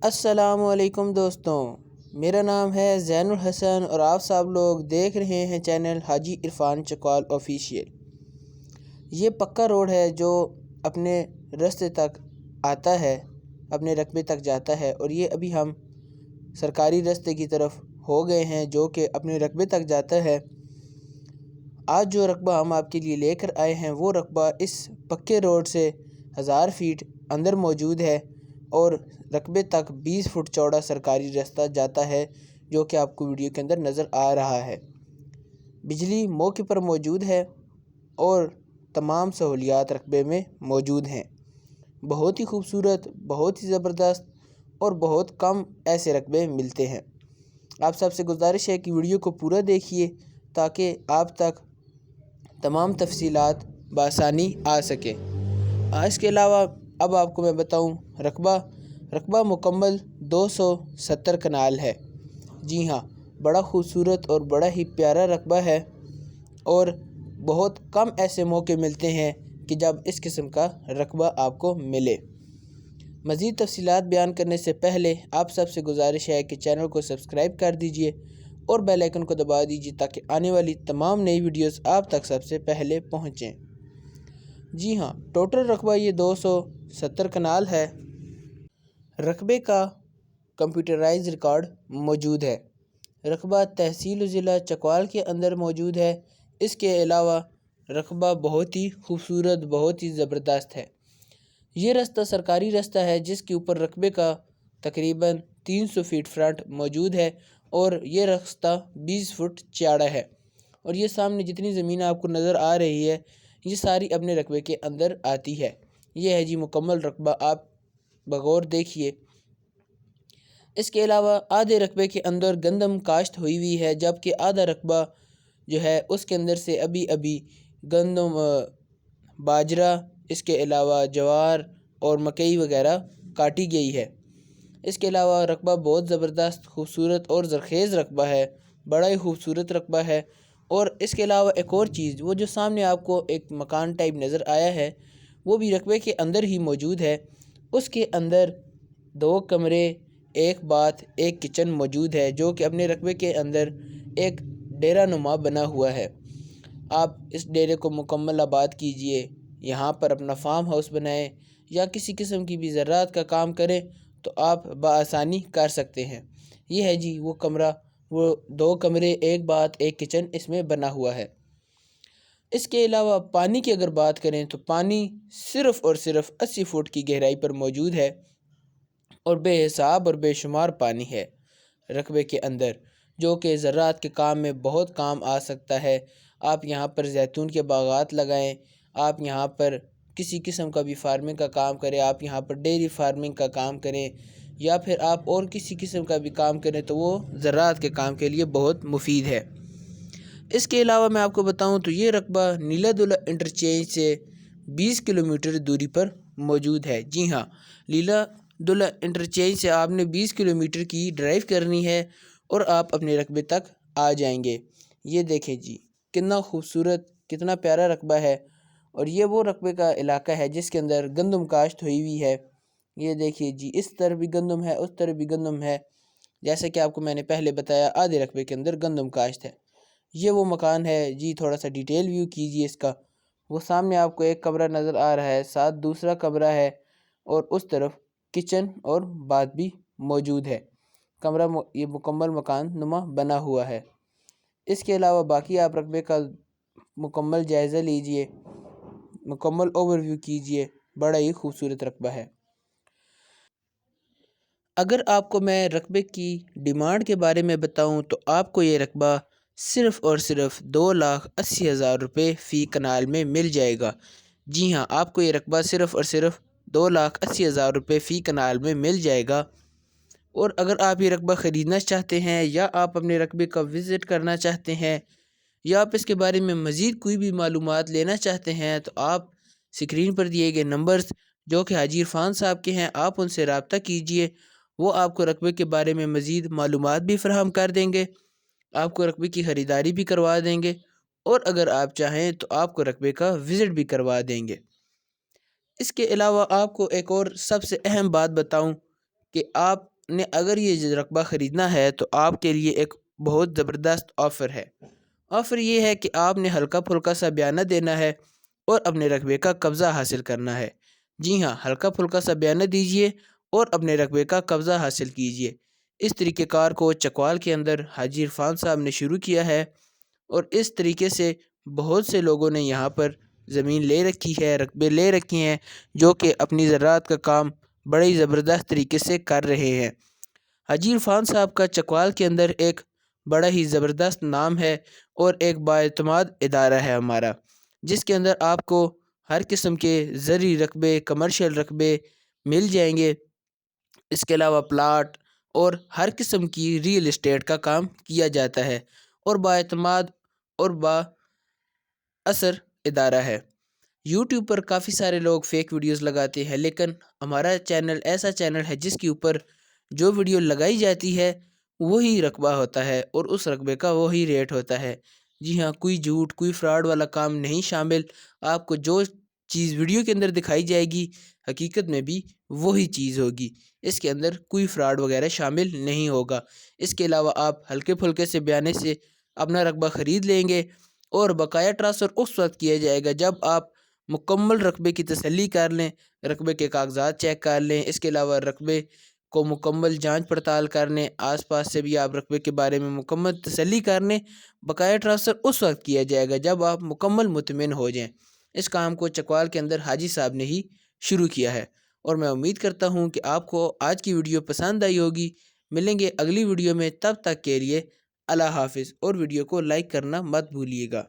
السلام علیکم دوستوں، میرا نام ہے زین الحسن اور آپ سب لوگ دیکھ رہے ہیں چینل حاجی عرفان چکوال آفیشیل۔ یہ پکا روڈ ہے جو اپنے رستے تک آتا ہے، اپنے رقبے تک جاتا ہے، اور یہ ابھی ہم سرکاری رستے کی طرف ہو گئے ہیں جو کہ اپنے رقبے تک جاتا ہے۔ آج جو رقبہ ہم آپ کے لیے لے کر آئے ہیں وہ رقبہ اس پکے روڈ سے 1000 فیٹ اندر موجود ہے اور رقبے تک 20 فٹ چوڑا سرکاری راستہ جاتا ہے جو کہ آپ کو ویڈیو کے اندر نظر آ رہا ہے۔ بجلی موقع پر موجود ہے اور تمام سہولیات رقبے میں موجود ہیں۔ بہت ہی خوبصورت، بہت ہی زبردست اور بہت کم ایسے رقبے ملتے ہیں۔ آپ سب سے گزارش ہے کہ ویڈیو کو پورا دیکھیے تاکہ آپ تک تمام تفصیلات بآسانی آ سکیں۔ اس کے علاوہ اب آپ کو میں بتاؤں رقبہ مکمل 270 کنال ہے۔ جی ہاں، بڑا خوبصورت اور بڑا ہی پیارا رقبہ ہے اور بہت کم ایسے موقع ملتے ہیں کہ جب اس قسم کا رقبہ آپ کو ملے۔ مزید تفصیلات بیان کرنے سے پہلے آپ سب سے گزارش ہے کہ چینل کو سبسکرائب کر دیجئے اور بیل آئیکن کو دبا دیجئے تاکہ آنے والی تمام نئی ویڈیوز آپ تک سب سے پہلے پہنچیں۔ جی ہاں، ٹوٹل رقبہ یہ 270 کنال ہے۔ رقبے کا کمپیوٹرائز ریکارڈ موجود ہے۔ رقبہ تحصیل و ضلع چکوال کے اندر موجود ہے۔ اس کے علاوہ رقبہ بہت ہی خوبصورت، بہت ہی زبردست ہے۔ یہ راستہ سرکاری راستہ ہے جس کے اوپر رقبے کا تقریباً 300 فیٹ فرنٹ موجود ہے اور یہ راستہ 20 فٹ چوڑا ہے، اور یہ سامنے جتنی زمین آپ کو نظر آ رہی ہے یہ ساری اپنے رقبے کے اندر آتی ہے۔ یہ ہے جی مکمل رقبہ، آپ بغور دیکھیے۔ اس کے علاوہ آدھے رقبے کے اندر گندم کاشت ہوئی ہوئی ہے، جبکہ آدھا رقبہ جو ہے اس کے اندر سے ابھی گندم، باجرہ، اس کے علاوہ جوار اور مکئی وغیرہ کاٹی گئی ہے۔ اس کے علاوہ رقبہ بہت زبردست، خوبصورت اور زرخیز رقبہ ہے، بڑا ہی خوبصورت رقبہ ہے۔ اور اس کے علاوہ ایک اور چیز، وہ جو سامنے آپ کو ایک مکان ٹائپ نظر آیا ہے وہ بھی رقبے کے اندر ہی موجود ہے۔ اس کے اندر 2 کمرے، 1 باتھ، 1 کچن موجود ہے جو کہ اپنے رقبے کے اندر ایک ڈیرہ نما بنا ہوا ہے۔ آپ اس ڈیرے کو مکمل آباد کیجئے، یہاں پر اپنا فارم ہاؤس بنائیں یا کسی قسم کی بھی زراعت کا کام کریں تو آپ بآسانی کر سکتے ہیں۔ یہ ہے جی وہ کمرہ، وہ 2 کمرے، 1 باتھ، 1 کچن اس میں بنا ہوا ہے۔ اس کے علاوہ پانی کی اگر بات کریں تو پانی صرف اور صرف 80 فٹ کی گہرائی پر موجود ہے اور بے حساب اور بے شمار پانی ہے رقبے کے اندر، جو کہ زراعت کے کام میں بہت کام آ سکتا ہے۔ آپ یہاں پر زیتون کے باغات لگائیں، آپ یہاں پر کسی قسم کا بھی فارمنگ کا کام کریں، آپ یہاں پر ڈیری فارمنگ کا کام کریں یا پھر آپ اور کسی قسم کا بھی کام کریں تو وہ زراعت کے کام کے لیے بہت مفید ہے۔ اس کے علاوہ میں آپ کو بتاؤں تو یہ رقبہ نیلا دلہ انٹرچینج سے 20 کلومیٹر دوری پر موجود ہے۔ جی ہاں، نیلا دلہ انٹرچینج سے آپ نے 20 کلومیٹر کی ڈرائیو کرنی ہے اور آپ اپنے رقبے تک آ جائیں گے۔ یہ دیکھیں جی کتنا خوبصورت، کتنا پیارا رقبہ ہے، اور یہ وہ رقبے کا علاقہ ہے جس کے اندر گندم کاشت ہوئی ہوئی ہے۔ یہ دیکھیے جی اس طرف بھی گندم ہے، اس طرف بھی گندم ہے، جیسے کہ آپ کو میں نے پہلے بتایا آدھے رقبے کے اندر گندم کاشت ہے۔ یہ وہ مکان ہے جی، تھوڑا سا ڈیٹیل ویو کیجیے اس کا۔ وہ سامنے آپ کو ایک کمرہ نظر آ رہا ہے، ساتھ دوسرا کمرہ ہے اور اس طرف کچن اور باتھ بھی موجود ہے۔ کمرہ یہ مکمل مکان نما بنا ہوا ہے۔ اس کے علاوہ باقی آپ رقبے کا مکمل جائزہ لیجئے، مکمل اوور ویو کیجئے، بڑا ہی خوبصورت رقبہ ہے۔ اگر آپ کو میں رقبے کی ڈیمانڈ کے بارے میں بتاؤں تو آپ کو یہ رقبہ صرف اور صرف 2,80,000 روپے فی کنال میں مل جائے گا۔ جی ہاں، آپ کو یہ رقبہ صرف اور صرف 2,80,000 روپے فی کنال میں مل جائے گا۔ اور اگر آپ یہ رقبہ خریدنا چاہتے ہیں یا آپ اپنے رقبے کا وزٹ کرنا چاہتے ہیں یا آپ اس کے بارے میں مزید کوئی بھی معلومات لینا چاہتے ہیں تو آپ سکرین پر دیے گئے نمبرز جو کہ حاجی عرفان صاحب کے ہیں، آپ ان سے رابطہ کیجئے، وہ آپ کو رقبے کے بارے میں مزید معلومات بھی فراہم کر دیں گے، آپ کو رقبے کی خریداری بھی کروا دیں گے، اور اگر آپ چاہیں تو آپ کو رقبے کا وزٹ بھی کروا دیں گے۔ اس کے علاوہ آپ کو ایک اور سب سے اہم بات بتاؤں کہ آپ نے اگر یہ رقبہ خریدنا ہے تو آپ کے لیے ایک بہت زبردست آفر ہے۔ آفر یہ ہے کہ آپ نے ہلکا پھلکا سا بیانہ دینا ہے اور اپنے رقبے کا قبضہ حاصل کرنا ہے۔ جی ہاں، ہلکا پھلکا سا بیانہ دیجئے اور اپنے رقبے کا قبضہ حاصل کیجئے۔ اس طریقہ کار کو چکوال کے اندر حاجی عرفان صاحب نے شروع کیا ہے اور اس طریقے سے بہت سے لوگوں نے یہاں پر زمین لے رکھی ہے، رقبے لے رکھے ہیں، جو کہ اپنی زراعت کا کام بڑے ہی زبردست طریقے سے کر رہے ہیں۔ حاجی عرفان صاحب کا چکوال کے اندر ایک بڑا ہی زبردست نام ہے اور ایک بااعتماد ادارہ ہے ہمارا، جس کے اندر آپ کو ہر قسم کے زرعی رقبے، کمرشل رقبے مل جائیں گے۔ اس کے علاوہ پلاٹ اور ہر قسم کی ریئل اسٹیٹ کا کام کیا جاتا ہے اور بااعتماد اور با اثر ادارہ ہے۔ یوٹیوب پر کافی سارے لوگ فیک ویڈیوز لگاتے ہیں، لیکن ہمارا چینل ایسا چینل ہے جس کے اوپر جو ویڈیو لگائی جاتی ہے وہی رقبہ ہوتا ہے اور اس رقبے کا وہی ریٹ ہوتا ہے۔ جی ہاں، کوئی جھوٹ، کوئی فراڈ والا کام نہیں شامل۔ آپ کو جو چیز ویڈیو کے اندر دکھائی جائے گی حقیقت میں بھی وہی چیز ہوگی، اس کے اندر کوئی فراڈ وغیرہ شامل نہیں ہوگا۔ اس کے علاوہ آپ ہلکے پھلکے سے بیانے سے اپنا رقبہ خرید لیں گے اور بقایا ٹرانسفر اس وقت کیا جائے گا جب آپ مکمل رقبے کی تسلی کر لیں، رقبے کے کاغذات چیک کر لیں۔ اس کے علاوہ رقبے کو مکمل جانچ پڑتال کر لیں، آس پاس سے بھی آپ رقبے کے بارے میں مکمل تسلی کر لیں۔ بقایا ٹرانسفر اس وقت کیا جائے گا جب آپ مکمل مطمئن ہو جائیں۔ اس کام کو چکوال کے اندر حاجی صاحب نے ہی شروع کیا ہے اور میں امید کرتا ہوں کہ آپ کو آج کی ویڈیو پسند آئی ہوگی۔ ملیں گے اگلی ویڈیو میں، تب تک کے لیے اللہ حافظ، اور ویڈیو کو لائک کرنا مت بھولیے گا۔